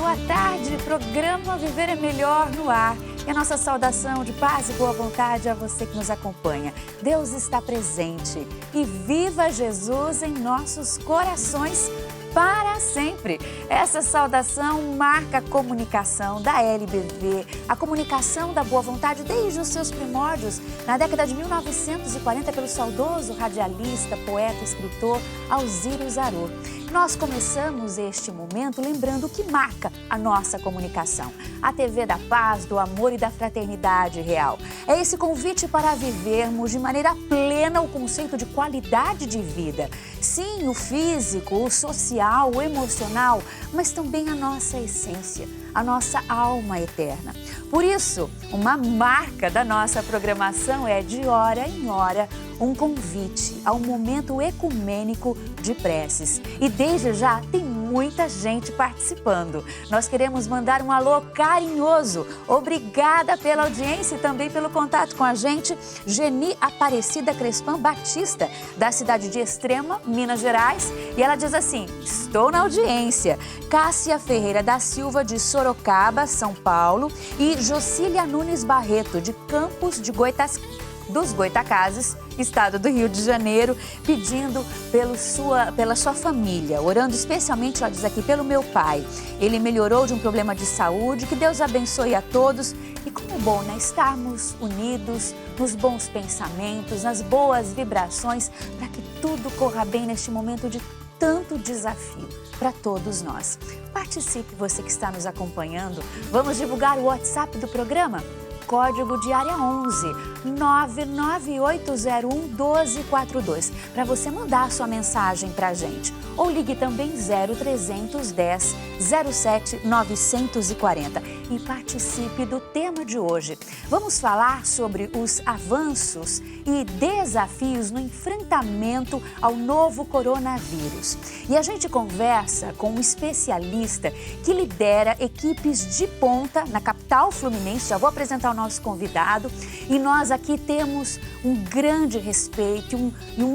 boa tarde. Programa Viver é Melhor no ar. E a nossa saudação de paz e boa vontade a você que nos acompanha. Deus está presente e viva Jesus em nossos corações para sempre. Essa saudação marca a comunicação da LBV, a comunicação da boa vontade desde os seus primórdios, na década de 1940, pelo saudoso radialista, poeta e escritor Alzírio Zarô. Nós começamos este momento lembrando o que marca a nossa comunicação. A TV da paz, do amor e da fraternidade real. É esse convite para vivermos de maneira plena o conceito de qualidade de vida. Sim, o físico, o social, o emocional, mas também a nossa essência, a nossa alma eterna. Por isso, uma marca da nossa programação é, de hora em hora, um convite ao momento ecumênico de preces. E desde já tem muita gente participando. Nós queremos mandar um alô carinhoso. Obrigada pela audiência e também pelo contato com a gente. Geni Aparecida Crespan Batista, da cidade de Extrema, Minas Gerais. E ela diz assim: estou na audiência. Cássia Ferreira da Silva, de Sorocaba, São Paulo. E Jocília Nunes Barreto, de Campos de dos Goitacazes, estado do Rio de Janeiro, pedindo pela sua família, orando especialmente, ela diz aqui, pelo meu pai. Ele melhorou de um problema de saúde, que Deus abençoe a todos. E como é bom, né, estarmos unidos nos bons pensamentos, nas boas vibrações, para que tudo corra bem neste momento de tanto desafio para todos nós. Participe, você que está nos acompanhando. Vamos divulgar o WhatsApp do programa? Código de área 11 99801 1242, para você mandar a sua mensagem para a gente. Ou ligue também 0310 07 940 e participe do tema de hoje. Vamos falar sobre os avanços e desafios no enfrentamento ao novo coronavírus. E a gente conversa com um especialista que lidera equipes de ponta na capital fluminense. Já vou apresentar o nosso convidado. E nós aqui temos um grande respeito e um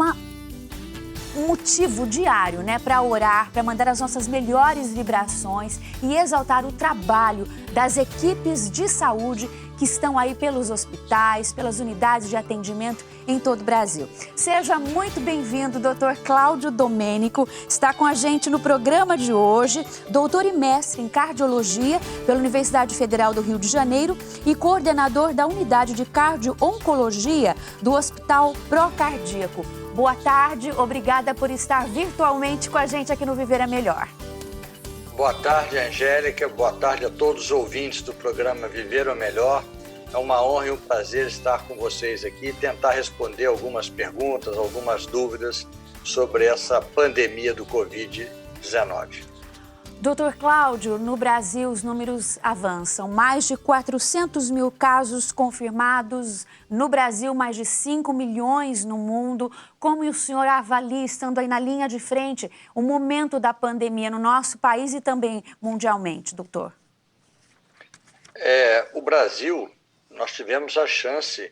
motivo diário, né, para orar, para mandar as nossas melhores vibrações e exaltar o trabalho das equipes de saúde que estão aí pelos hospitais, pelas unidades de atendimento em todo o Brasil. Seja muito bem-vindo, Dr. Cláudio Domênico, está com a gente no programa de hoje, doutor e mestre em cardiologia pela Universidade Federal do Rio de Janeiro e coordenador da unidade de cardio-oncologia do Hospital Procardíaco. Boa tarde, obrigada por estar virtualmente com a gente aqui no Viver é Melhor. Boa tarde, Angélica. Boa tarde a todos os ouvintes do programa Viver é Melhor. É uma honra e um prazer estar com vocês aqui e tentar responder algumas perguntas, algumas dúvidas sobre essa pandemia do Covid-19. Doutor Cláudio, no Brasil os números avançam. Mais de 400 mil casos confirmados no Brasil, mais de 5 milhões no mundo. Como o senhor avalia, estando aí na linha de frente, o momento da pandemia no nosso país e também mundialmente, doutor? O Brasil, nós tivemos a chance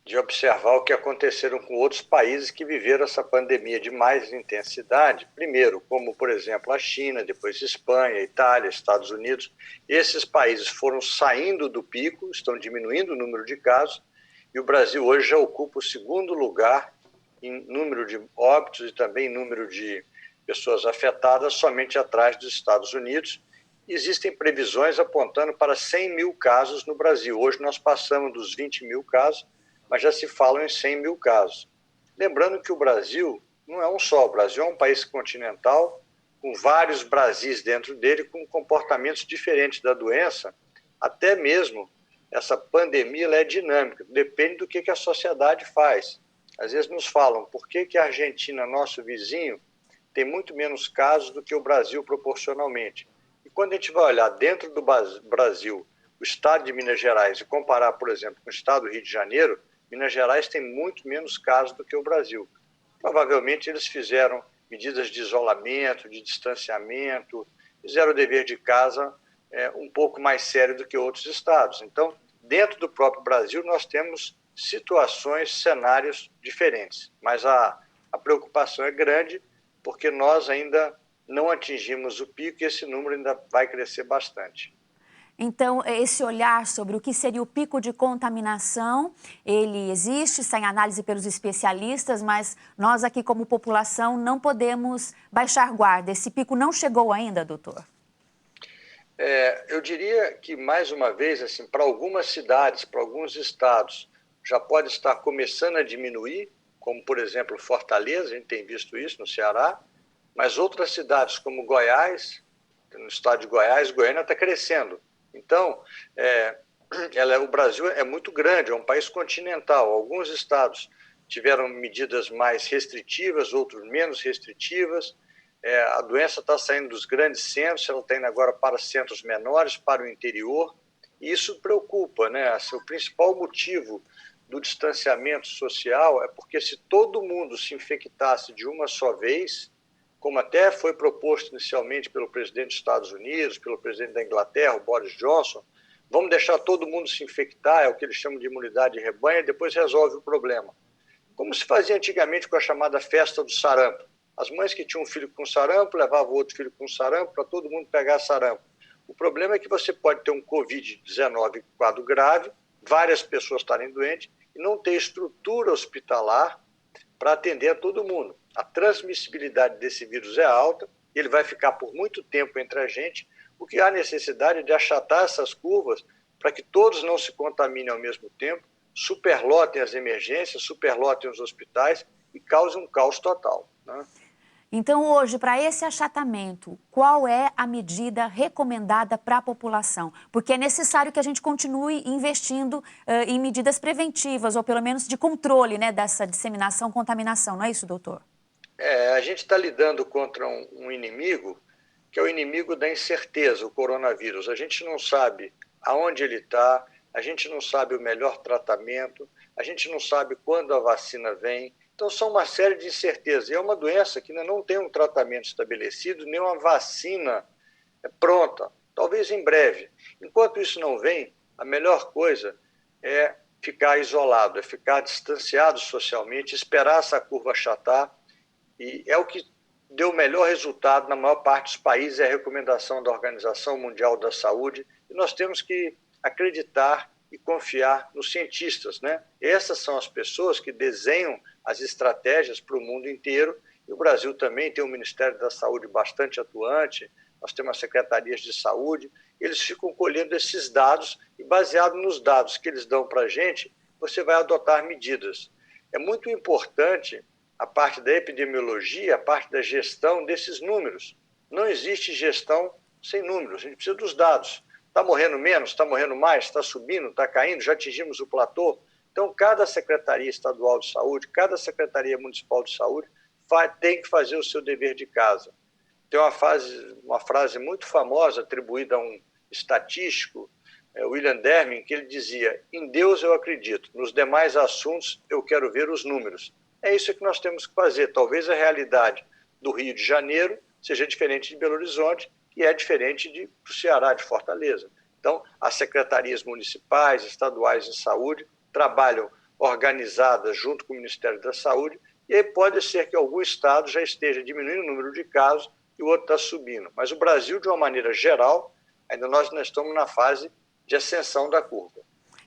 de observar o que aconteceram com outros países que viveram essa pandemia de mais intensidade. Primeiro, como, por exemplo, a China, depois Espanha, Itália, Estados Unidos. Esses países foram saindo do pico, estão diminuindo o número de casos, e o Brasil hoje já ocupa o segundo lugar em número de óbitos e também em número de pessoas afetadas, somente atrás dos Estados Unidos. Existem previsões apontando para 100 mil casos no Brasil. Hoje nós passamos dos 20 mil casos, mas já se falam em 100 mil casos. Lembrando que o Brasil não é um só, o Brasil é um país continental, com vários Brasis dentro dele, com comportamentos diferentes da doença. Até mesmo essa pandemia ela é dinâmica, depende do que a sociedade faz. Às vezes nos falam, por que a Argentina, nosso vizinho, tem muito menos casos do que o Brasil proporcionalmente? E quando a gente vai olhar dentro do Brasil, o estado de Minas Gerais, e comparar, por exemplo, com o estado do Rio de Janeiro, Minas Gerais tem muito menos casos do que o Brasil. Provavelmente eles fizeram medidas de isolamento, de distanciamento, fizeram o dever de casa um pouco mais sério do que outros estados. Então, dentro do próprio Brasil, nós temos situações, cenários diferentes. Mas a preocupação é grande porque nós ainda não atingimos o pico e esse número ainda vai crescer bastante. Então, esse olhar sobre o que seria o pico de contaminação, ele existe, está em análise pelos especialistas, mas nós aqui como população não podemos baixar guarda. Esse pico não chegou ainda, doutor? Eu diria que, mais uma vez, assim, para algumas cidades, para alguns estados, já pode estar começando a diminuir, como, por exemplo, Fortaleza, a gente tem visto isso no Ceará, mas outras cidades como Goiás, no estado de Goiás, Goiânia está crescendo. Então, o Brasil é muito grande, é um país continental. Alguns estados tiveram medidas mais restritivas, outros menos restritivas. A doença está saindo dos grandes centros, ela está indo agora para centros menores, para o interior. E isso preocupa, né? Assim, o principal motivo do distanciamento social é porque se todo mundo se infectasse de uma só vez, como até foi proposto inicialmente pelo presidente dos Estados Unidos, pelo presidente da Inglaterra, o Boris Johnson, vamos deixar todo mundo se infectar, é o que eles chamam de imunidade de rebanho, e depois resolve o problema. Como se fazia antigamente com a chamada festa do sarampo. As mães que tinham um filho com sarampo levavam outro filho com sarampo para todo mundo pegar sarampo. O problema é que você pode ter um Covid-19 quadro grave, várias pessoas estarem doentes e não ter estrutura hospitalar para atender a todo mundo. A transmissibilidade desse vírus é alta, ele vai ficar por muito tempo entre a gente, o que há necessidade de achatar essas curvas para que todos não se contaminem ao mesmo tempo, superlotem as emergências, superlotem os hospitais e causem um caos total, né? Então, hoje, para esse achatamento, qual é a medida recomendada para a população? Porque é necessário que a gente continue investindo em medidas preventivas, ou pelo menos de controle, né, dessa disseminação, contaminação. Não é isso, doutor? A gente está lidando contra um inimigo que é o inimigo da incerteza, o coronavírus. A gente não sabe aonde ele está, a gente não sabe o melhor tratamento, a gente não sabe quando a vacina vem. Então, são uma série de incertezas. E é uma doença que ainda não tem um tratamento estabelecido, nem uma vacina pronta, talvez em breve. Enquanto isso não vem, a melhor coisa é ficar isolado, é ficar distanciado socialmente, esperar essa curva achatar. E é o que deu o melhor resultado na maior parte dos países, é a recomendação da Organização Mundial da Saúde. E nós temos que acreditar e confiar nos cientistas, né? Essas são as pessoas que desenham as estratégias para o mundo inteiro. E o Brasil também tem um Ministério da Saúde bastante atuante, nós temos as secretarias de saúde, eles ficam colhendo esses dados e, baseado nos dados que eles dão para a gente, você vai adotar medidas. É muito importante a parte da epidemiologia, a parte da gestão desses números. Não existe gestão sem números, a gente precisa dos dados. Está morrendo menos, está morrendo mais, está subindo, está caindo, já atingimos o platô. Então, cada Secretaria Estadual de Saúde, cada Secretaria Municipal de Saúde tem que fazer o seu dever de casa. Tem uma frase muito famosa atribuída a um estatístico, William Deming, que ele dizia: em Deus eu acredito, nos demais assuntos eu quero ver os números. É isso que nós temos que fazer. Talvez a realidade do Rio de Janeiro seja diferente de Belo Horizonte, e é diferente do Ceará, de Fortaleza. Então, as secretarias municipais, estaduais de saúde trabalham organizadas junto com o Ministério da Saúde, e aí pode ser que algum estado já esteja diminuindo o número de casos e o outro está subindo. Mas o Brasil, de uma maneira geral, ainda nós estamos na fase de ascensão da curva.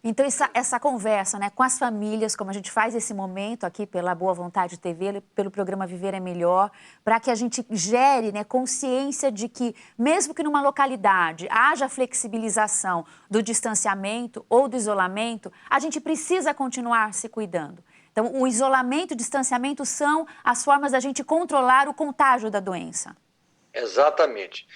Então, essa conversa, né, com as famílias, como a gente faz esse momento aqui pela Boa Vontade TV, pelo programa Viver é Melhor, para que a gente gere, né, consciência de que, mesmo que numa localidade haja flexibilização do distanciamento ou do isolamento, a gente precisa continuar se cuidando. Então, o isolamento e o distanciamento são as formas da gente controlar o contágio da doença. Exatamente.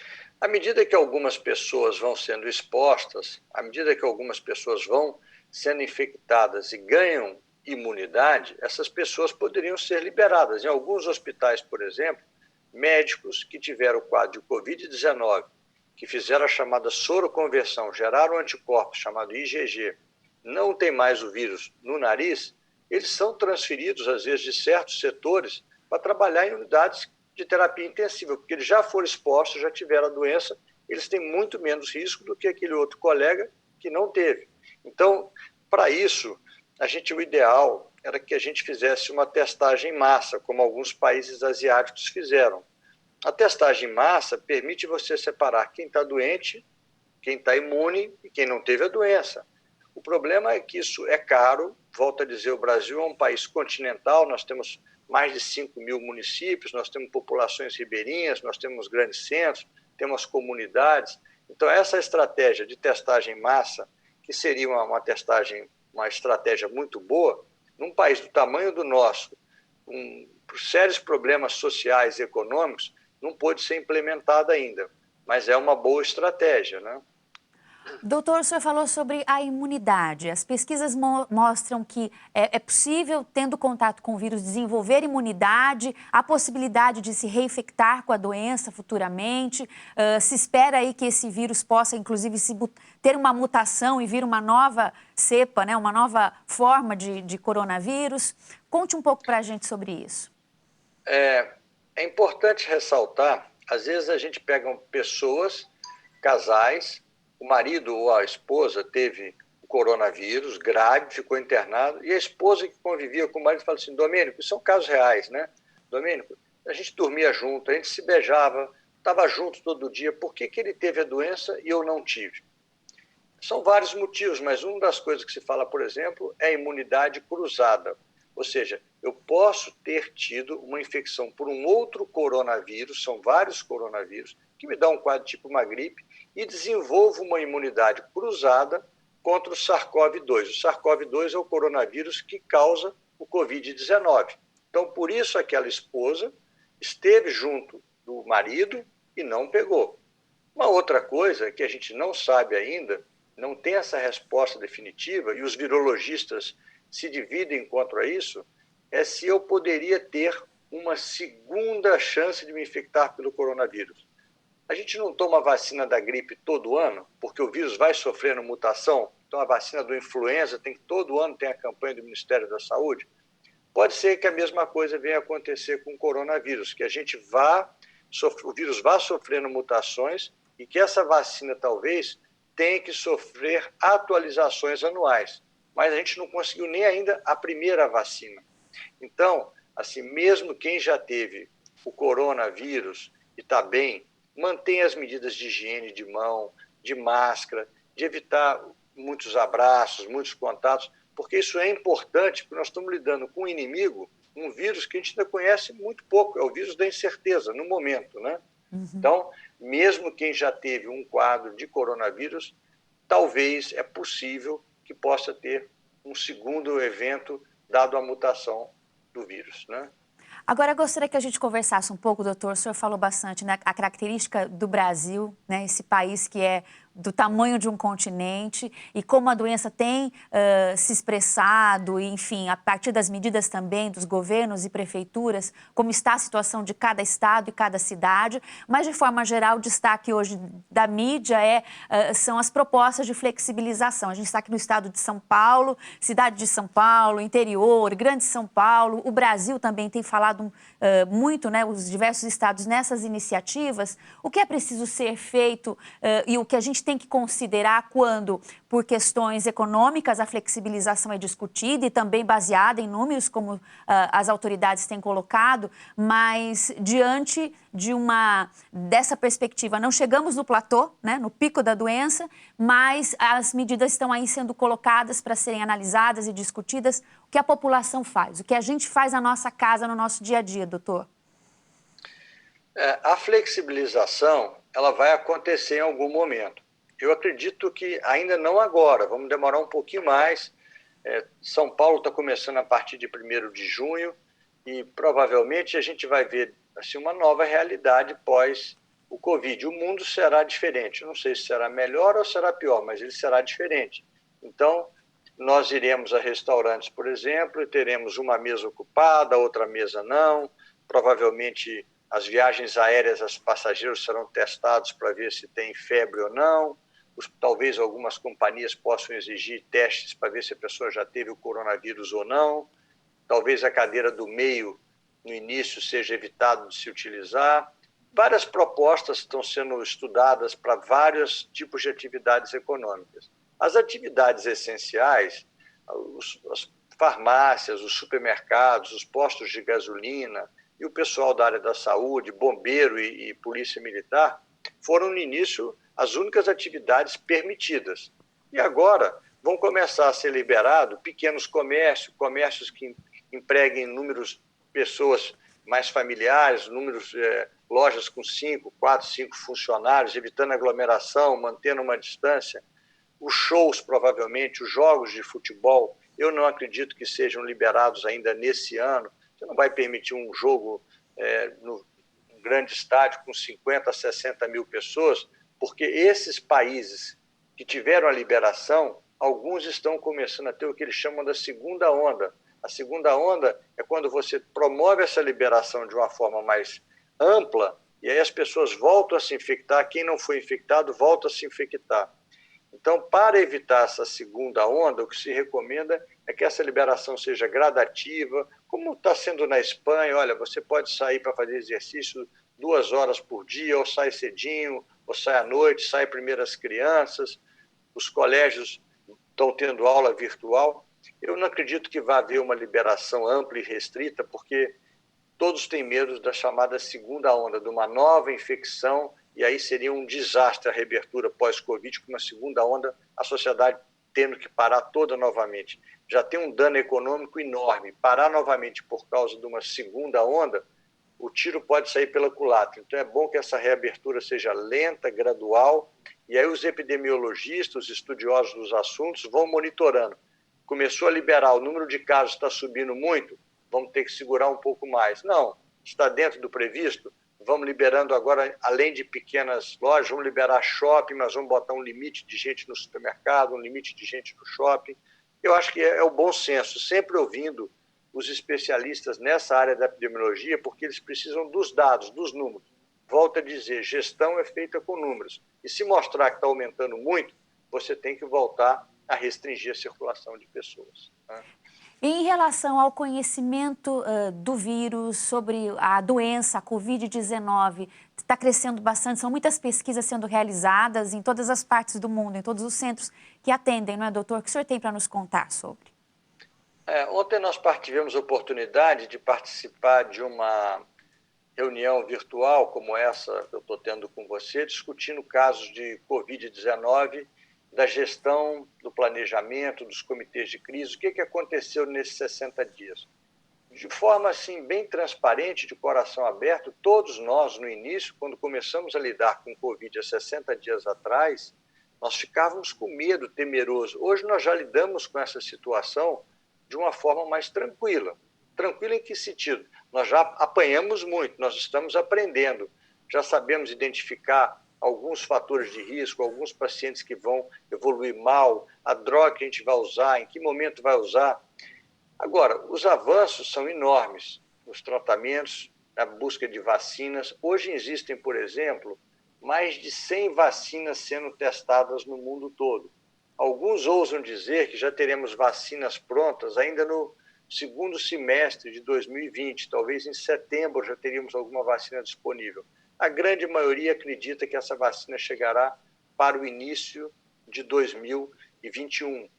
À medida que algumas pessoas vão sendo expostas, à medida que algumas pessoas vão sendo infectadas e ganham imunidade, essas pessoas poderiam ser liberadas. Em alguns hospitais, por exemplo, médicos que tiveram o quadro de Covid-19, que fizeram a chamada soroconversão, geraram anticorpos, chamado IgG, não tem mais o vírus no nariz, eles são transferidos, às vezes, de certos setores para trabalhar em unidades de terapia intensiva, porque eles já foram expostos, já tiveram a doença, eles têm muito menos risco do que aquele outro colega que não teve. Então, para isso, o ideal era que a gente fizesse uma testagem em massa, como alguns países asiáticos fizeram. A testagem em massa permite você separar quem está doente, quem está imune e quem não teve a doença. O problema é que isso é caro. Volto a dizer, o Brasil é um país continental, nós temos mais de 5 mil municípios, nós temos populações ribeirinhas, nós temos grandes centros, temos comunidades. Então, essa estratégia de testagem em massa, que seria uma estratégia muito boa, num país do tamanho do nosso, com sérios problemas sociais e econômicos, não pôde ser implementada ainda, mas é uma boa estratégia, né? Doutor, o senhor falou sobre a imunidade. As pesquisas mostram que é possível, tendo contato com o vírus, desenvolver imunidade, a possibilidade de se reinfectar com a doença futuramente. Se espera aí que esse vírus possa, inclusive, ter uma mutação e vir uma nova cepa, né, uma nova forma de coronavírus. Conte um pouco para a gente sobre isso. É importante ressaltar, às vezes a gente pega pessoas, casais, o marido ou a esposa teve o coronavírus grave, ficou internado, e a esposa que convivia com o marido fala assim: Domênico, isso são casos reais, né? Domênico, a gente dormia junto, a gente se beijava, estava junto todo dia, por que ele teve a doença e eu não tive? São vários motivos, mas uma das coisas que se fala, por exemplo, é a imunidade cruzada. Ou seja, eu posso ter tido uma infecção por um outro coronavírus, são vários coronavírus, que me dá um quadro tipo uma gripe, e desenvolvo uma imunidade cruzada contra o SARS-CoV-2. O SARS-CoV-2 é o coronavírus que causa o Covid-19. Então, por isso, aquela esposa esteve junto do marido e não pegou. Uma outra coisa que a gente não sabe ainda, não tem essa resposta definitiva, e os virologistas se dividem contra isso, é se eu poderia ter uma segunda chance de me infectar pelo coronavírus. A gente não toma vacina da gripe todo ano, porque o vírus vai sofrendo mutação. Então, a vacina do influenza todo ano tem a campanha do Ministério da Saúde. Pode ser que a mesma coisa venha acontecer com o coronavírus, que o vírus vá sofrendo mutações e que essa vacina talvez tenha que sofrer atualizações anuais. Mas a gente não conseguiu nem ainda a primeira vacina. Então, assim, mesmo quem já teve o coronavírus e está bem, mantenha as medidas de higiene de mão, de máscara, de evitar muitos abraços, muitos contatos, porque isso é importante, porque nós estamos lidando com um inimigo, um vírus que a gente ainda conhece muito pouco, é o vírus da incerteza, no momento, né? Então, mesmo quem já teve um quadro de coronavírus, talvez é possível que possa ter um segundo evento, dado a mutação do vírus, né? Agora, eu gostaria que a gente conversasse um pouco, doutor, o senhor falou bastante, né, a característica do Brasil, né, esse país que é do tamanho de um continente e como a doença tem se expressado, e, enfim, a partir das medidas também dos governos e prefeituras, como está a situação de cada estado e cada cidade, mas, de forma geral, o destaque hoje da mídia são as propostas de flexibilização. A gente está aqui no estado de São Paulo, cidade de São Paulo, interior, Grande São Paulo, o Brasil também tem falado muito, né, os diversos estados nessas iniciativas. O que é preciso ser feito e o que a gente tem que considerar quando, por questões econômicas, a flexibilização é discutida e também baseada em números, como as autoridades têm colocado, mas diante dessa perspectiva, não chegamos no platô, né, no pico da doença, mas as medidas estão aí sendo colocadas para serem analisadas e discutidas. O que a população faz, o que a gente faz na nossa casa, no nosso dia a dia, doutor? A flexibilização, ela vai acontecer em algum momento. Eu acredito que ainda não agora, vamos demorar um pouquinho mais. São Paulo está começando a partir de 1º de junho e provavelmente a gente vai ver assim, uma nova realidade pós o Covid. O mundo será diferente, não sei se será melhor ou será pior, mas ele será diferente. Então, nós iremos a restaurantes, por exemplo, e teremos uma mesa ocupada, outra mesa não. Provavelmente as viagens aéreas, os passageiros serão testados para ver se tem febre ou não. Talvez algumas companhias possam exigir testes para ver se a pessoa já teve o coronavírus ou não. Talvez a cadeira do meio, no início, seja evitado de se utilizar. Várias propostas estão sendo estudadas para vários tipos de atividades econômicas. As atividades essenciais, as farmácias, os supermercados, os postos de gasolina, e o pessoal da área da saúde, bombeiro e polícia militar, foram no início as únicas atividades permitidas. E agora vão começar a ser liberados pequenos comércios, comércios que empreguem números pessoas mais familiares, lojas com 4, 5 funcionários, evitando aglomeração, mantendo uma distância. Os shows, provavelmente, os jogos de futebol, eu não acredito que sejam liberados ainda nesse ano. Você não vai permitir um jogo no grande estádio com 50, 60 mil pessoas, porque esses países que tiveram a liberação, alguns estão começando a ter o que eles chamam da segunda onda. A segunda onda é quando você promove essa liberação de uma forma mais ampla e aí as pessoas voltam a se infectar, quem não foi infectado volta a se infectar. Então, para evitar essa segunda onda, o que se recomenda é que essa liberação seja gradativa, como está sendo na Espanha. Olha, você pode sair para fazer exercício 2 horas por dia, ou sai cedinho, ou sai à noite, sai primeiro as crianças, os colégios estão tendo aula virtual. Eu não acredito que vá haver uma liberação ampla e restrita, porque todos têm medo da chamada segunda onda, de uma nova infecção, e aí seria um desastre a reabertura pós-Covid, com uma segunda onda, a sociedade tendo que parar toda novamente. Já tem um dano econômico enorme. Parar novamente por causa de uma segunda onda, o tiro pode sair pela culatra. Então é bom que essa reabertura seja lenta, gradual, e aí os epidemiologistas, os estudiosos dos assuntos, vão monitorando. Começou a liberar, o número de casos está subindo muito, vamos ter que segurar um pouco mais. Não, está dentro do previsto, vamos liberando agora, além de pequenas lojas, vamos liberar shopping, mas vamos botar um limite de gente no supermercado, um limite de gente no shopping. Eu acho que é o bom senso, sempre ouvindo os especialistas nessa área da epidemiologia, porque eles precisam dos dados, dos números. Volto a dizer, gestão é feita com números. E se mostrar que está aumentando muito, você tem que voltar a restringir a circulação de pessoas. Né? Em relação ao conhecimento do vírus, sobre a doença, a Covid-19, está crescendo bastante, são muitas pesquisas sendo realizadas em todas as partes do mundo, em todos os centros que atendem, não é, doutor? O que o senhor tem para nos contar sobre? Ontem nós tivemos a oportunidade de participar de uma reunião virtual como essa que eu estou tendo com você, discutindo casos de Covid-19, da gestão, do planejamento, dos comitês de crise, o que aconteceu nesses 60 dias. De forma assim, bem transparente, de coração aberto, todos nós, no início, quando começamos a lidar com o Covid há 60 dias atrás, nós ficávamos com medo, temeroso. Hoje nós já lidamos com essa situação de uma forma mais tranquila. Tranquila em que sentido? Nós já apanhamos muito, nós estamos aprendendo, já sabemos identificar alguns fatores de risco, alguns pacientes que vão evoluir mal, a droga que a gente vai usar, em que momento vai usar. Agora, os avanços são enormes nos tratamentos, na busca de vacinas. Hoje existem, por exemplo, mais de 100 vacinas sendo testadas no mundo todo. Alguns ousam dizer que já teremos vacinas prontas ainda no segundo semestre de 2020, talvez em setembro já teríamos alguma vacina disponível. A grande maioria acredita que essa vacina chegará para o início de 2021,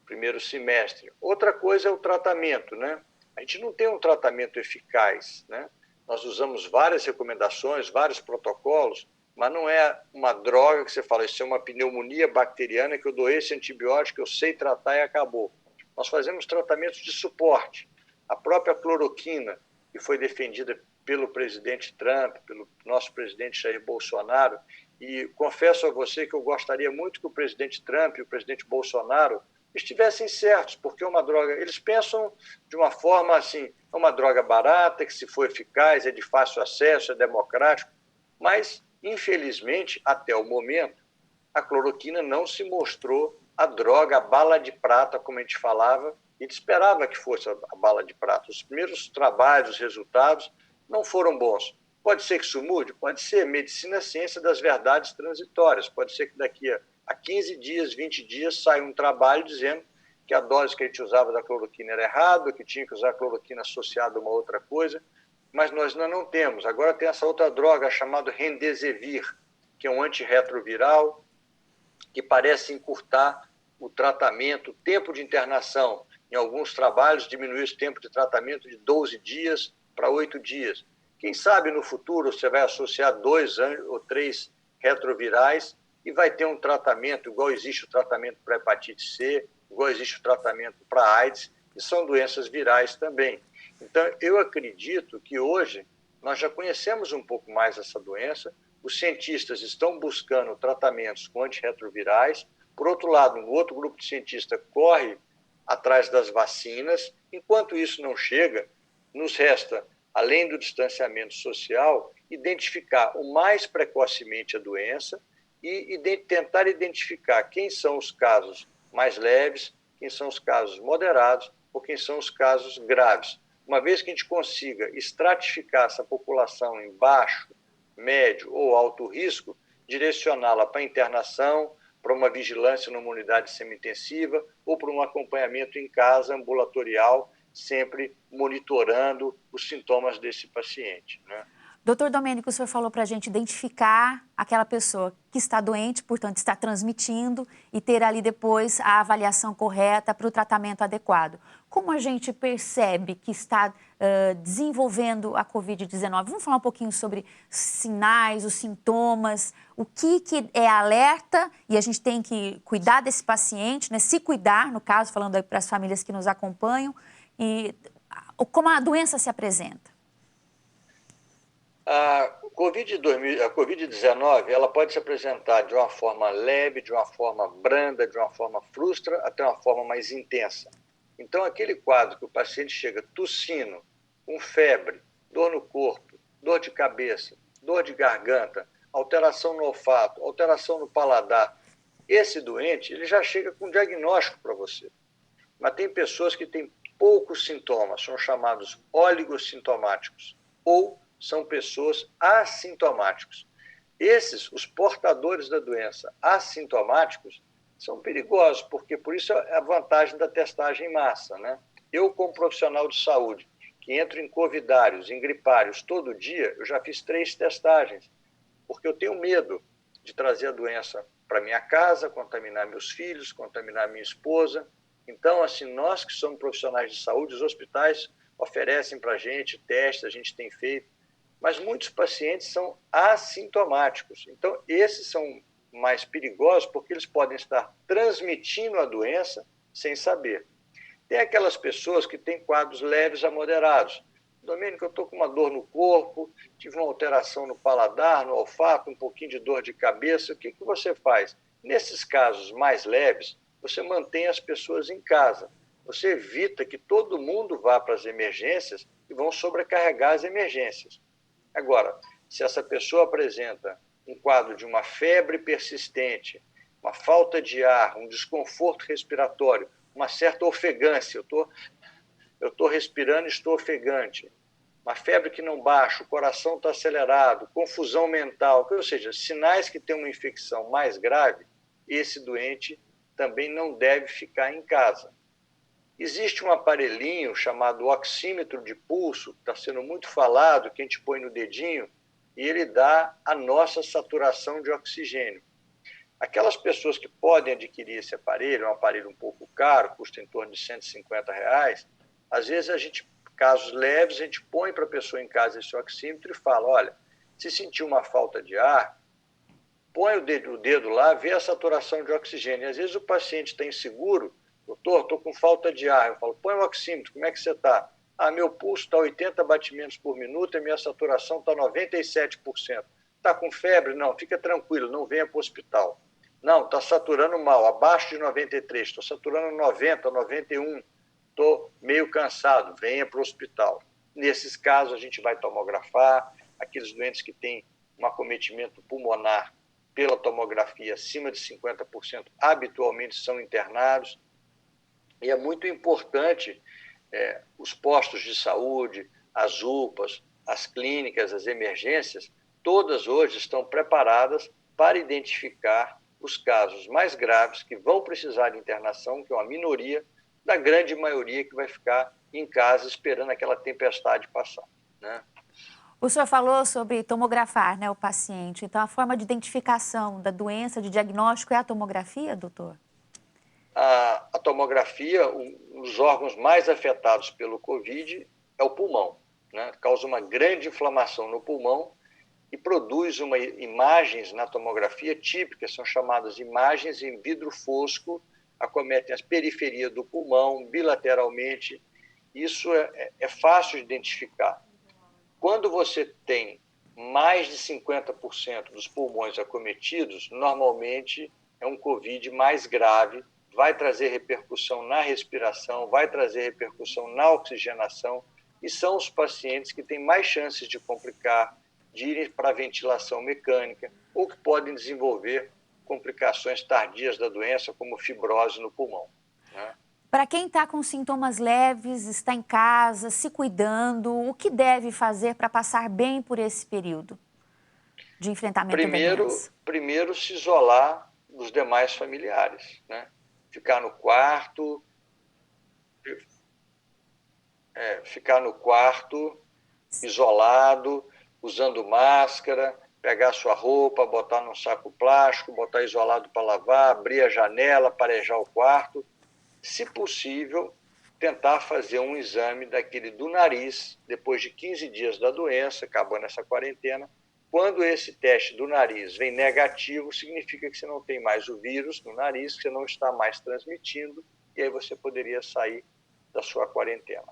primeiro semestre. Outra coisa é o tratamento, né? A gente não tem um tratamento eficaz, né? Nós usamos várias recomendações, vários protocolos, mas não é uma droga que você fala, isso é uma pneumonia bacteriana que eu dou esse antibiótico, eu sei tratar e acabou. Nós fazemos tratamentos de suporte. A própria cloroquina, que foi defendida pelo presidente Trump, pelo nosso presidente Jair Bolsonaro, e confesso a você que eu gostaria muito que o presidente Trump e o presidente Bolsonaro estivessem certos, porque é uma droga, eles pensam de uma forma assim, é uma droga barata, que se for eficaz, é de fácil acesso, é democrático, mas, infelizmente, até o momento, a cloroquina não se mostrou a droga, a bala de prata, como a gente falava, e esperava que fosse a bala de prata. Os primeiros trabalhos, os resultados, não foram bons. Pode ser que isso mude? Pode ser. Medicina é ciência das verdades transitórias. Pode ser que daqui a 15 dias, 20 dias, saia um trabalho dizendo que a dose que a gente usava da cloroquina era errada, que tinha que usar a cloroquina associada a uma outra coisa, mas nós ainda não temos. Agora tem essa outra droga chamada Remdesivir, que é um antirretroviral, que parece encurtar o tratamento, o tempo de internação. Em alguns trabalhos, diminuiu esse tempo de tratamento de 12 dias para 8 dias. Quem sabe no futuro você vai associar 2 ou 3 retrovirais e vai ter um tratamento, igual existe o tratamento para hepatite C, igual existe o tratamento para AIDS, que são doenças virais também. Então, eu acredito que hoje nós já conhecemos um pouco mais essa doença, os cientistas estão buscando tratamentos com antirretrovirais. Por outro lado, um outro grupo de cientistas corre atrás das vacinas. Enquanto isso não chega, nos resta, além do distanciamento social, identificar o mais precocemente a doença e tentar identificar quem são os casos mais leves, quem são os casos moderados ou quem são os casos graves. Uma vez que a gente consiga estratificar essa população em baixo, médio ou alto risco, direcioná-la para internação, para uma vigilância numa unidade semi-intensiva ou para um acompanhamento em casa, ambulatorial, sempre monitorando os sintomas desse paciente, né? Doutor Domênico, o senhor falou para a gente identificar aquela pessoa que está doente, portanto está transmitindo, e ter ali depois a avaliação correta para o tratamento adequado. Como a gente percebe que está desenvolvendo a Covid-19? Vamos falar um pouquinho sobre sinais, os sintomas, o que é alerta e a gente tem que cuidar desse paciente, né? Se cuidar, no caso, falando aí para as famílias que nos acompanham, e como a doença se apresenta. A Covid-19 ela pode se apresentar de uma forma leve, de uma forma branda, de uma forma frustra, até uma forma mais intensa. Então, aquele quadro que o paciente chega tossindo, com febre, dor no corpo, dor de cabeça, dor de garganta, alteração no olfato, alteração no paladar, esse doente ele já chega com diagnóstico para você. Mas tem pessoas que têm poucos sintomas, são chamados oligossintomáticos, ou são pessoas assintomáticos. Esses, os portadores da doença assintomáticos, são perigosos, porque por isso é a vantagem da testagem em massa, né? Eu, como profissional de saúde, que entro em covidários, em gripários todo dia, eu já fiz 3 testagens, porque eu tenho medo de trazer a doença para minha casa, contaminar meus filhos, contaminar minha esposa. Então, assim, nós que somos profissionais de saúde, os hospitais oferecem para a gente testes, a gente tem feito, mas muitos pacientes são assintomáticos. Então, esses são mais perigosos porque eles podem estar transmitindo a doença sem saber. Tem aquelas pessoas que têm quadros leves a moderados. Domênico, eu estou com uma dor no corpo, tive uma alteração no paladar, no olfato, um pouquinho de dor de cabeça. O que você faz? Nesses casos mais leves, você mantém as pessoas em casa. Você evita que todo mundo vá para as emergências e vão sobrecarregar as emergências. Agora, se essa pessoa apresenta um quadro de uma febre persistente, uma falta de ar, um desconforto respiratório, uma certa ofegância, eu estou respirando e estou ofegante, uma febre que não baixa, o coração está acelerado, confusão mental, ou seja, sinais que tem uma infecção mais grave, esse doente também não deve ficar em casa. Existe um aparelhinho chamado oxímetro de pulso, que está sendo muito falado, que a gente põe no dedinho, e ele dá a nossa saturação de oxigênio. Aquelas pessoas que podem adquirir esse aparelho, é um aparelho um pouco caro, custa em torno de R$150, às vezes casos leves, a gente põe para a pessoa em casa esse oxímetro e fala, olha, se sentir uma falta de ar, põe o dedo lá, vê a saturação de oxigênio. E às vezes o paciente está inseguro, doutor, estou com falta de ar. Eu falo, põe o oxímetro, como é que você está? Ah, meu pulso está 80 batimentos por minuto e minha saturação está 97%. Está com febre? Não, fica tranquilo, não venha para o hospital. Não, está saturando mal, abaixo de 93, estou saturando 90, 91, estou meio cansado, venha para o hospital. Nesses casos, a gente vai tomografar, aqueles doentes que têm um acometimento pulmonar pela tomografia acima de 50%, habitualmente são internados. E é muito importante os postos de saúde, as UPAs, as clínicas, as emergências, todas hoje estão preparadas para identificar os casos mais graves que vão precisar de internação, que é uma minoria, da grande maioria que vai ficar em casa esperando aquela tempestade passar, né? O senhor falou sobre tomografar, né, o paciente. Então, a forma de identificação da doença, de diagnóstico, é a tomografia, doutor? A tomografia, os órgãos mais afetados pelo Covid é o pulmão. né? Causa uma grande inflamação no pulmão e produz imagens na tomografia típicas, são chamadas imagens em vidro fosco, acometem as periferias do pulmão bilateralmente. Isso é fácil de identificar. Quando você tem mais de 50% dos pulmões acometidos, normalmente é um COVID mais grave, vai trazer repercussão na respiração, vai trazer repercussão na oxigenação, e são os pacientes que têm mais chances de complicar, de irem para a ventilação mecânica, ou que podem desenvolver complicações tardias da doença, como fibrose no pulmão, né? Para quem está com sintomas leves, está em casa, se cuidando, o que deve fazer para passar bem por esse período de enfrentamento da doença? Primeiro se isolar dos demais familiares, né? Ficar no quarto, isolado, usando máscara, pegar sua roupa, botar num saco plástico, botar isolado para lavar, abrir a janela, parejar o quarto. Se possível, tentar fazer um exame daquele do nariz, depois de 15 dias da doença, acabando essa quarentena. Quando esse teste do nariz vem negativo, significa que você não tem mais o vírus no nariz, que você não está mais transmitindo, e aí você poderia sair da sua quarentena.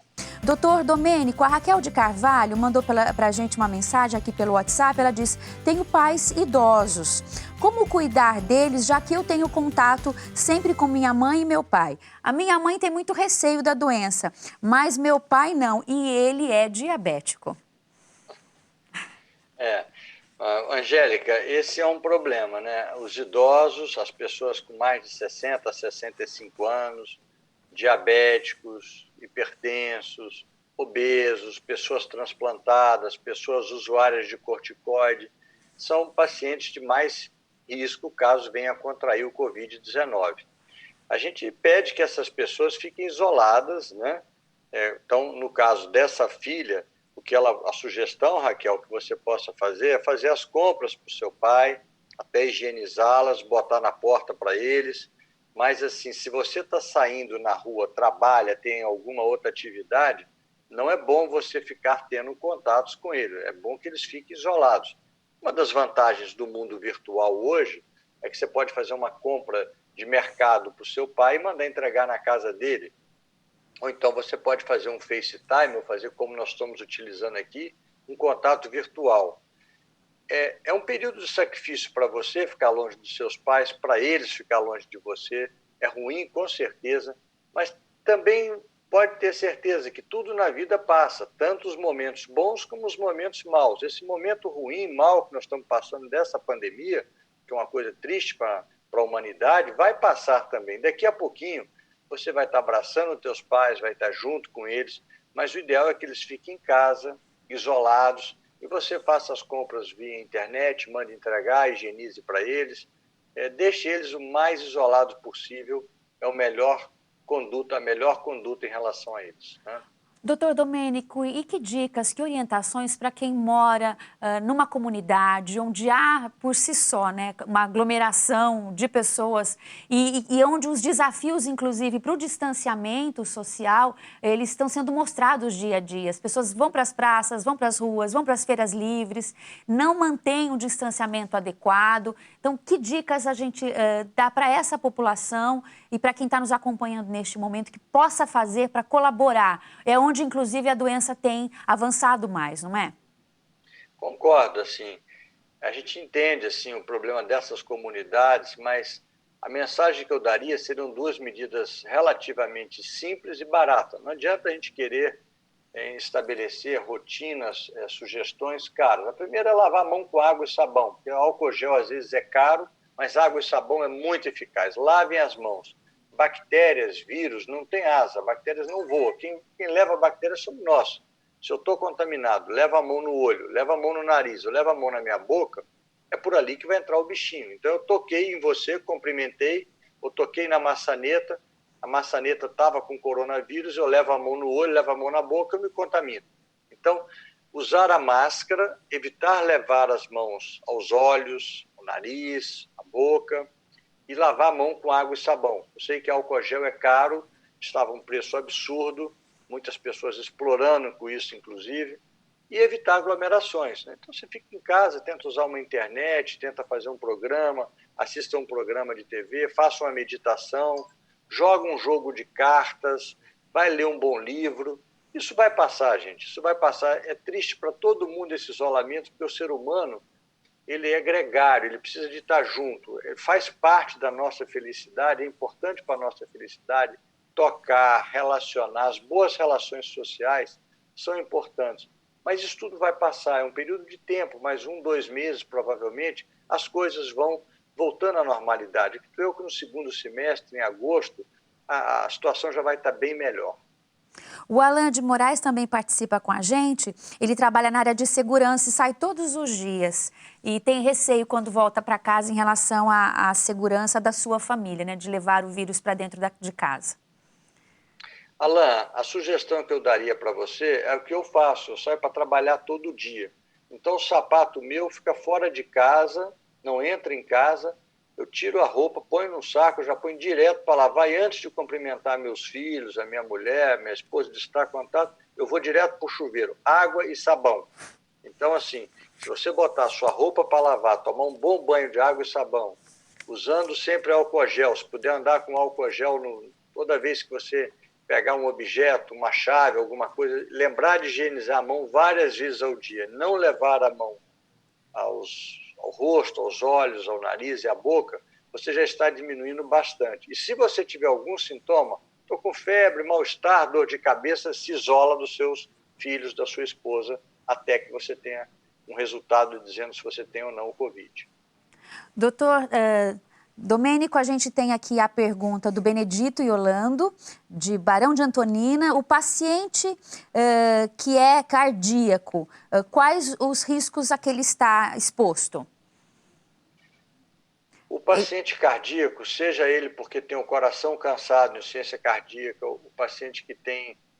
Doutor Domênico, a Raquel de Carvalho mandou para a gente uma mensagem aqui pelo WhatsApp. Ela diz: tenho pais idosos. Como cuidar deles, já que eu tenho contato sempre com minha mãe e meu pai? A minha mãe tem muito receio da doença, mas meu pai não, e ele é diabético. Angélica, esse é um problema, né? Os idosos, as pessoas com mais de 60, 65 anos, diabéticos, hipertensos, obesos, pessoas transplantadas, pessoas usuárias de corticoide, são pacientes de mais risco caso venha a contrair o Covid-19. A gente pede que essas pessoas fiquem isoladas, né? Então, no caso dessa filha, a sugestão, Raquel, que você possa fazer é fazer as compras para o seu pai, até higienizá-las, botar na porta para eles. Mas, assim, se você está saindo na rua, trabalha, tem alguma outra atividade, não é bom você ficar tendo contatos com ele. É bom que eles fiquem isolados. Uma das vantagens do mundo virtual hoje é que você pode fazer uma compra de mercado para o seu pai e mandar entregar na casa dele. Ou então você pode fazer um FaceTime, ou fazer como nós estamos utilizando aqui, um contato virtual. É um período de sacrifício para você ficar longe dos seus pais, para eles ficar longe de você. É ruim, com certeza, mas também pode ter certeza que tudo na vida passa, tanto os momentos bons como os momentos maus. Esse momento ruim, mau que nós estamos passando dessa pandemia, que é uma coisa triste para a humanidade, vai passar também. Daqui a pouquinho você vai estar abraçando os teus pais, vai estar junto com eles, mas o ideal é que eles fiquem em casa, isolados, e você faça as compras via internet, mande entregar, higienize para eles, deixe eles o mais isolados possível, é a melhor conduta em relação a eles, né? Doutor Domênico, e que dicas, que orientações para quem mora numa comunidade onde há por si só, né, uma aglomeração de pessoas e onde os desafios, inclusive, para o distanciamento social, eles estão sendo mostrados dia a dia. As pessoas vão para as praças, vão para as ruas, vão para as feiras livres, não mantêm um distanciamento adequado. Então, que dicas a gente dá para essa população e para quem está nos acompanhando neste momento que possa fazer para colaborar? É onde, inclusive, a doença tem avançado mais, não é? Concordo, assim. A gente entende, assim, o problema dessas comunidades, mas a mensagem que eu daria seriam duas medidas relativamente simples e baratas. Não adianta a gente querer estabelecer rotinas, sugestões caras. A primeira é lavar a mão com água e sabão, porque o álcool gel às vezes é caro, mas água e sabão é muito eficaz. Lavem as mãos. Bactérias, vírus, não tem asa, bactérias não voam. Quem leva bactérias somos nós. Se eu estou contaminado, leva a mão no olho, leva a mão no nariz, eu levo a mão na minha boca, é por ali que vai entrar o bichinho. Então eu toquei em você, cumprimentei, eu toquei na maçaneta, a maçaneta estava com coronavírus, eu levo a mão no olho, levo a mão na boca, eu me contamino. Então, usar a máscara, evitar levar as mãos aos olhos, ao nariz, à boca, e lavar a mão com água e sabão. Eu sei que álcool gel é caro, estava um preço absurdo, muitas pessoas explorando com isso, inclusive, e evitar aglomerações, né? Então você fica em casa, tenta usar uma internet, tenta fazer um programa, assista um programa de TV, faça uma meditação, joga um jogo de cartas, vai ler um bom livro. Isso vai passar, gente, isso vai passar. É triste para todo mundo esse isolamento, porque o ser humano, ele é gregário, ele precisa de estar junto, ele faz parte da nossa felicidade, é importante para a nossa felicidade tocar, relacionar, as boas relações sociais são importantes. Mas isso tudo vai passar, é um período de tempo, mais 1, 2 meses provavelmente, as coisas vão voltando à normalidade. Eu que no segundo semestre, em agosto, a situação já vai estar bem melhor. O Alan de Moraes também participa com a gente. Ele trabalha na área de segurança e sai todos os dias. E tem receio quando volta para casa em relação à segurança da sua família, né? De levar o vírus para dentro de casa. Alan, a sugestão que eu daria para você é o que eu faço, eu saio para trabalhar todo dia. Então o sapato meu fica fora de casa, não entra em casa, eu tiro a roupa, ponho no saco, já ponho direto para lavar e antes de cumprimentar meus filhos, a minha mulher, minha esposa, de estar em contato, eu vou direto para o chuveiro, água e sabão. Então assim, se você botar a sua roupa para lavar, tomar um bom banho de água e sabão, usando sempre álcool gel, se puder andar com álcool gel toda vez que você pegar um objeto, uma chave, alguma coisa, lembrar de higienizar a mão várias vezes ao dia, não levar a mão ao rosto, aos olhos, ao nariz e à boca, você já está diminuindo bastante. E se você tiver algum sintoma, estou com febre, mal-estar, dor de cabeça, se isola dos seus filhos, da sua esposa, até que você tenha um resultado dizendo se você tem ou não o Covid. Doutor Domênico, a gente tem aqui a pergunta do Benedito Yolando, de Barão de Antonina. O paciente que é cardíaco, quais os riscos a que ele está exposto? O paciente cardíaco, seja ele porque tem o coração cansado, insuficiência cardíaca, o paciente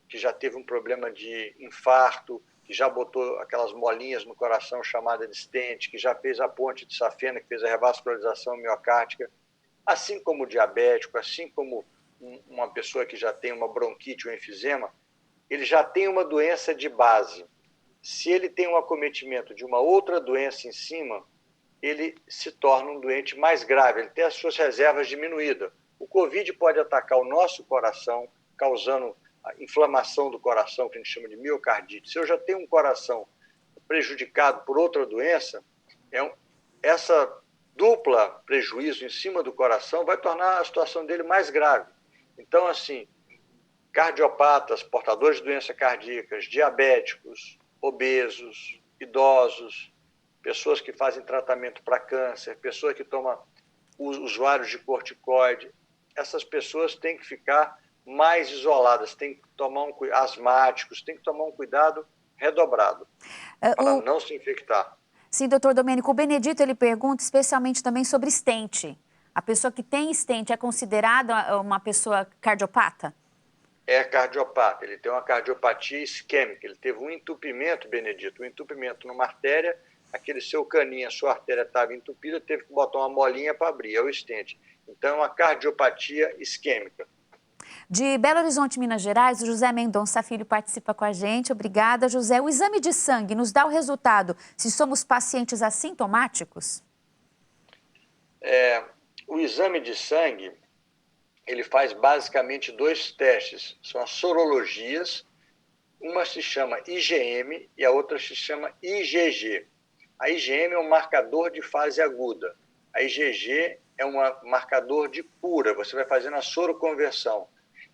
que já teve um problema de infarto, que já botou aquelas molinhas no coração chamada de stent, que já fez a ponte de safena, que fez a revascularização miocárdica, assim como o diabético, assim como uma pessoa que já tem uma bronquite ou enfisema, ele já tem uma doença de base. Se ele tem um acometimento de uma outra doença em cima, ele se torna um doente mais grave, ele tem as suas reservas diminuídas. O Covid pode atacar o nosso coração, causando a inflamação do coração, que a gente chama de miocardite. Se eu já tenho um coração prejudicado por outra doença, essa dupla prejuízo em cima do coração vai tornar a situação dele mais grave. Então, assim, cardiopatas, portadores de doenças cardíacas, diabéticos, obesos, idosos, pessoas que fazem tratamento para câncer, pessoas que tomam usuários de corticoide, essas pessoas têm que ficar mais isoladas, têm que tomar asmáticos, têm que tomar um cuidado redobrado para não se infectar. Sim, doutor Domênico, o Benedito ele pergunta especialmente também sobre stent. A pessoa que tem stent é considerada uma pessoa cardiopata? É cardiopata, ele tem uma cardiopatia isquêmica, ele teve um entupimento, Benedito, um entupimento numa artéria, aquele seu caninho, a sua artéria estava entupida, teve que botar uma molinha para abrir, é o stent. Então, é uma cardiopatia isquêmica. De Belo Horizonte, Minas Gerais, o José Mendonça Filho participa com a gente. Obrigada, José. O exame de sangue nos dá o resultado se somos pacientes assintomáticos? O exame de sangue, ele faz basicamente 2 testes. São as sorologias, uma se chama IgM e a outra se chama IgG. A IgM é um marcador de fase aguda. A IgG é um marcador de cura, você vai fazendo a soroconversão.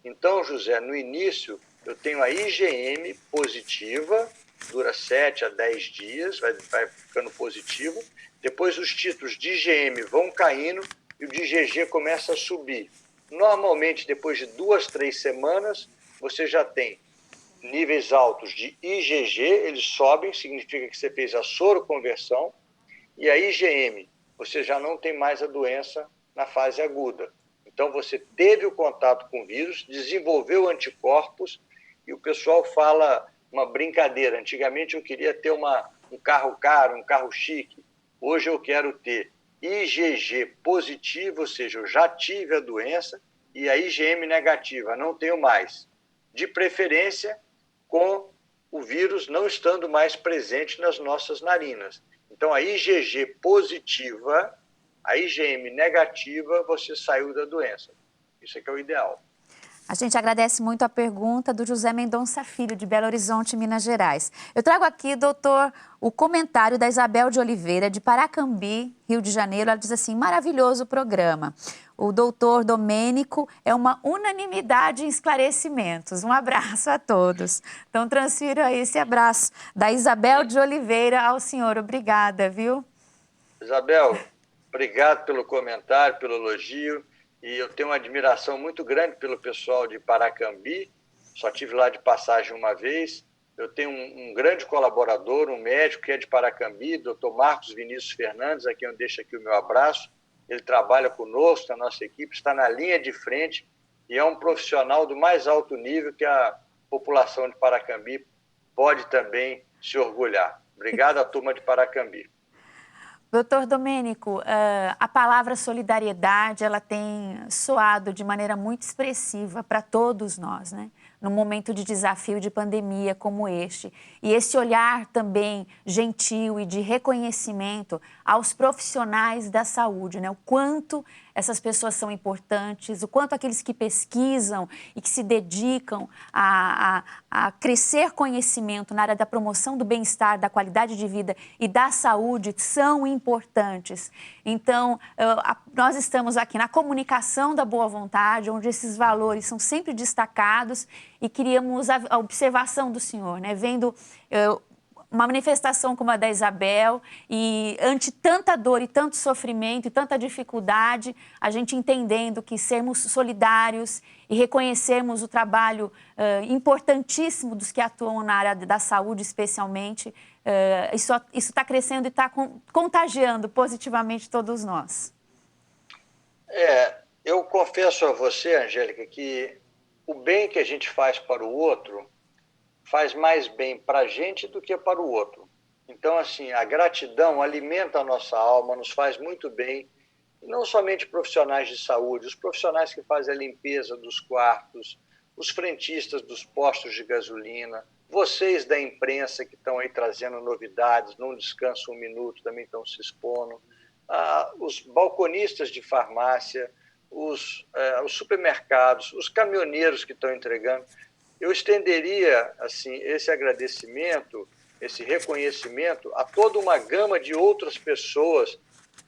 Então, José, no início, eu tenho a IgM positiva, dura 7 a 10 dias, vai ficando positivo. Depois, os títulos de IgM vão caindo e o de IgG começa a subir. Normalmente, depois de 2, 3 semanas, você já tem níveis altos de IgG, eles sobem, significa que você fez a soroconversão, e a IgM, você já não tem mais a doença na fase aguda. Então, você teve o contato com o vírus, desenvolveu anticorpos, e o pessoal fala uma brincadeira. Antigamente, eu queria ter um carro caro, um carro chique. Hoje, eu quero ter IgG positivo, ou seja, eu já tive a doença, e a IgM negativa, não tenho mais. De preferência, com o vírus não estando mais presente nas nossas narinas. Então, a IgG positiva, a IgM negativa, você saiu da doença. Isso é que é o ideal. A gente agradece muito a pergunta do José Mendonça Filho, de Belo Horizonte, Minas Gerais. Eu trago aqui, doutor, o comentário da Isabel de Oliveira, de Paracambi, Rio de Janeiro. Ela diz assim: maravilhoso o programa. O doutor Domênico é uma unanimidade em esclarecimentos. Um abraço a todos. Então, transfiro aí esse abraço da Isabel de Oliveira ao senhor. Obrigada, viu? Isabel, obrigado pelo comentário, pelo elogio. E eu tenho uma admiração muito grande pelo pessoal de Paracambi. Só tive lá de passagem uma vez. Eu tenho um grande colaborador, um médico que é de Paracambi, doutor Marcos Vinícius Fernandes, a quem eu deixo aqui o meu abraço. Ele trabalha conosco, na nossa equipe, está na linha de frente e é um profissional do mais alto nível que a população de Paracambi pode também se orgulhar. Obrigado à turma de Paracambi. Doutor Domênico, a palavra solidariedade, ela tem soado de maneira muito expressiva para todos nós, né? Num momento de desafio de pandemia como este. E esse olhar também gentil e de reconhecimento aos profissionais da saúde, né? O quanto essas pessoas são importantes, o quanto aqueles que pesquisam e que se dedicam a crescer conhecimento na área da promoção do bem-estar, da qualidade de vida e da saúde são importantes. Então, nós estamos aqui na comunicação da boa vontade, onde esses valores são sempre destacados e queríamos a observação do senhor, né? Vendo uma manifestação como a da Isabel e ante tanta dor e tanto sofrimento e tanta dificuldade, a gente entendendo que sermos solidários e reconhecermos o trabalho importantíssimo dos que atuam na área da saúde, especialmente, isso está crescendo e está contagiando positivamente todos nós. Eu confesso a você, Angélica, que o bem que a gente faz para o outro faz mais bem para a gente do que para o outro. Então, assim, a gratidão alimenta a nossa alma, nos faz muito bem. E não somente profissionais de saúde, os profissionais que fazem a limpeza dos quartos, os frentistas dos postos de gasolina, vocês da imprensa que estão aí trazendo novidades, não descansam um minuto, também estão se expondo, os balconistas de farmácia, os supermercados, os caminhoneiros que estão entregando. Eu estenderia assim, esse agradecimento, esse reconhecimento a toda uma gama de outras pessoas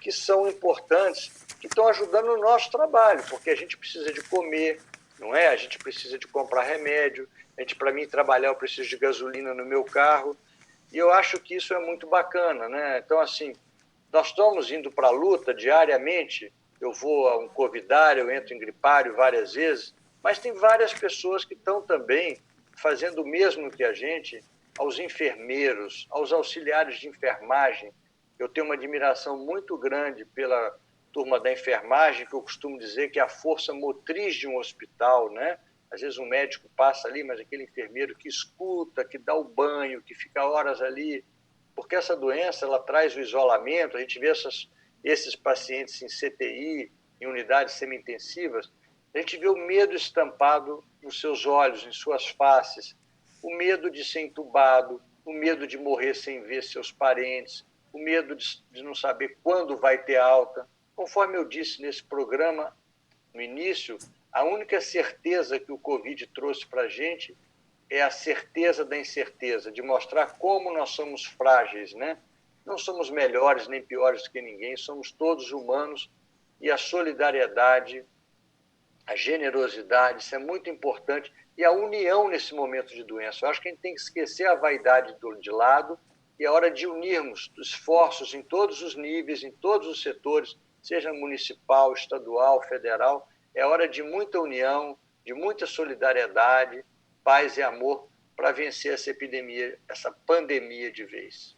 que são importantes, que estão ajudando no nosso trabalho, porque a gente precisa de comer, não é? A gente precisa de comprar remédio, para mim trabalhar eu preciso de gasolina no meu carro, e eu acho que isso é muito bacana, né? Então, assim, nós estamos indo para a luta diariamente, eu vou a um covidário, eu entro em gripário várias vezes, mas tem várias pessoas que estão também fazendo o mesmo que a gente, aos enfermeiros, aos auxiliares de enfermagem. Eu tenho uma admiração muito grande pela turma da enfermagem, que eu costumo dizer que é a força motriz de um hospital, né? Às vezes um médico passa ali, mas aquele enfermeiro que escuta, que dá o banho, que fica horas ali, porque essa doença ela traz o isolamento, a gente vê esses pacientes em CTI, em unidades semi-intensivas, a gente vê o medo estampado nos seus olhos, em suas faces, o medo de ser entubado, o medo de morrer sem ver seus parentes, o medo de não saber quando vai ter alta. Conforme eu disse nesse programa, no início, a única certeza que o Covid trouxe para a gente é a certeza da incerteza, de mostrar como nós somos frágeis, né? Não somos melhores nem piores que ninguém, somos todos humanos e a solidariedade, a generosidade, isso é muito importante, e a união nesse momento de doença. Eu acho que a gente tem que esquecer a vaidade de lado e é hora de unirmos esforços em todos os níveis, em todos os setores, seja municipal, estadual, federal. É hora de muita união, de muita solidariedade, paz e amor para vencer essa epidemia, essa pandemia de vez.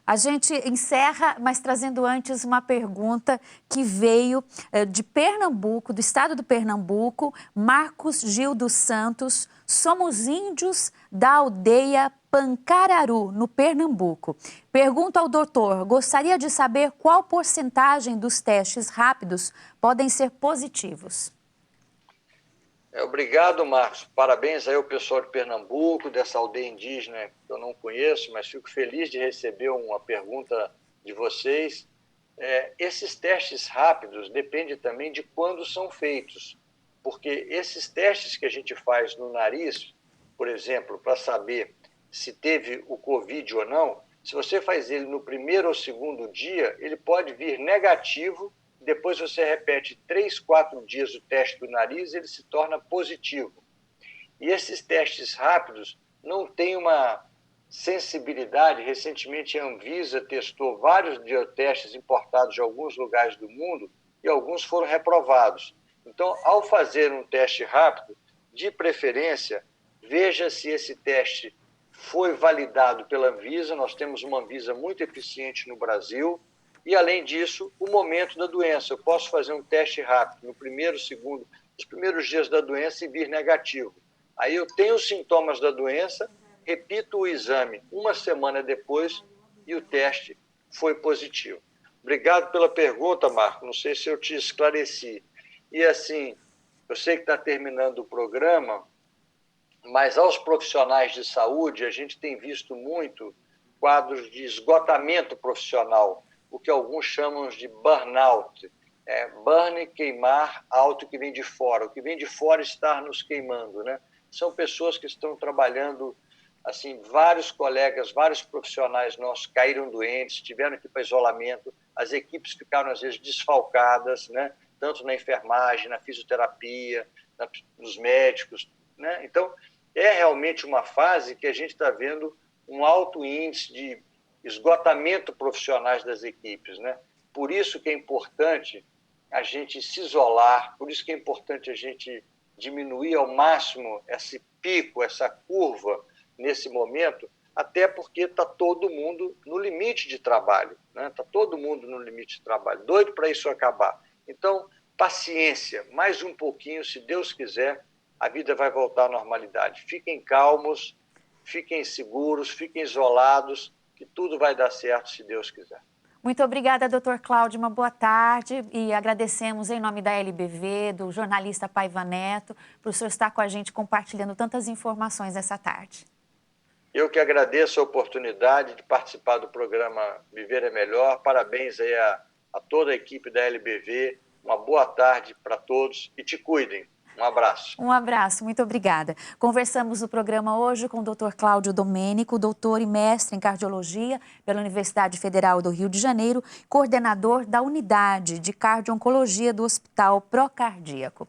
A gente encerra, mas trazendo antes uma pergunta que veio de Pernambuco, do estado do Pernambuco, Marcos Gil dos Santos. Somos índios da aldeia Pancararu, no Pernambuco. Pergunta ao doutor, gostaria de saber qual porcentagem dos testes rápidos podem ser positivos? Obrigado, Marcos. Parabéns aí ao pessoal de Pernambuco, dessa aldeia indígena que eu não conheço, mas fico feliz de receber uma pergunta de vocês. Esses testes rápidos dependem também de quando são feitos, porque esses testes que a gente faz no nariz, por exemplo, para saber se teve o Covid ou não, se você faz ele no primeiro ou segundo dia, ele pode vir negativo. Depois você repete 3, 4 dias o teste do nariz, ele se torna positivo. E esses testes rápidos não têm uma sensibilidade. Recentemente a Anvisa testou vários biotestes importados de alguns lugares do mundo e alguns foram reprovados. Então, ao fazer um teste rápido, de preferência, veja se esse teste foi validado pela Anvisa. Nós temos uma Anvisa muito eficiente no Brasil. E, além disso, o momento da doença. Eu posso fazer um teste rápido no primeiro, segundo, nos primeiros dias da doença e vir negativo. Aí eu tenho os sintomas da doença, repito o exame uma semana depois e o teste foi positivo. Obrigado pela pergunta, Marco. Não sei se eu te esclareci. E, assim, eu sei que está terminando o programa, mas aos profissionais de saúde, a gente tem visto muito quadros de esgotamento profissional, o que alguns chamam de burnout. Burn, queimar, out, que vem de fora. O que vem de fora está nos queimando, né? São pessoas que estão trabalhando, assim, vários colegas, vários profissionais nossos caíram doentes, tiveram que ir para isolamento, as equipes ficaram, às vezes, desfalcadas, né? Tanto na enfermagem, na fisioterapia, nos médicos, né? Então, é realmente uma fase que a gente está vendo um alto índice de esgotamento profissionais das equipes, né? Por isso que é importante a gente se isolar, por isso que é importante a gente diminuir ao máximo esse pico, essa curva nesse momento, até porque está todo mundo no limite de trabalho, né? Está todo mundo no limite de trabalho, doido para isso acabar. Então, paciência, mais um pouquinho, se Deus quiser, a vida vai voltar à normalidade. Fiquem calmos, fiquem seguros, fiquem isolados, que tudo vai dar certo se Deus quiser. Muito obrigada, doutor Cláudio. Uma boa tarde e agradecemos em nome da LBV, do jornalista Paiva Neto, por o senhor estar com a gente compartilhando tantas informações essa tarde. Eu que agradeço a oportunidade de participar do programa Viver é Melhor. Parabéns aí a toda a equipe da LBV. Uma boa tarde para todos e te cuidem. Um abraço. Um abraço, muito obrigada. Conversamos no programa hoje com o Dr. Cláudio Domênico, doutor e mestre em cardiologia pela Universidade Federal do Rio de Janeiro, coordenador da unidade de cardio-oncologia do Hospital Procardíaco.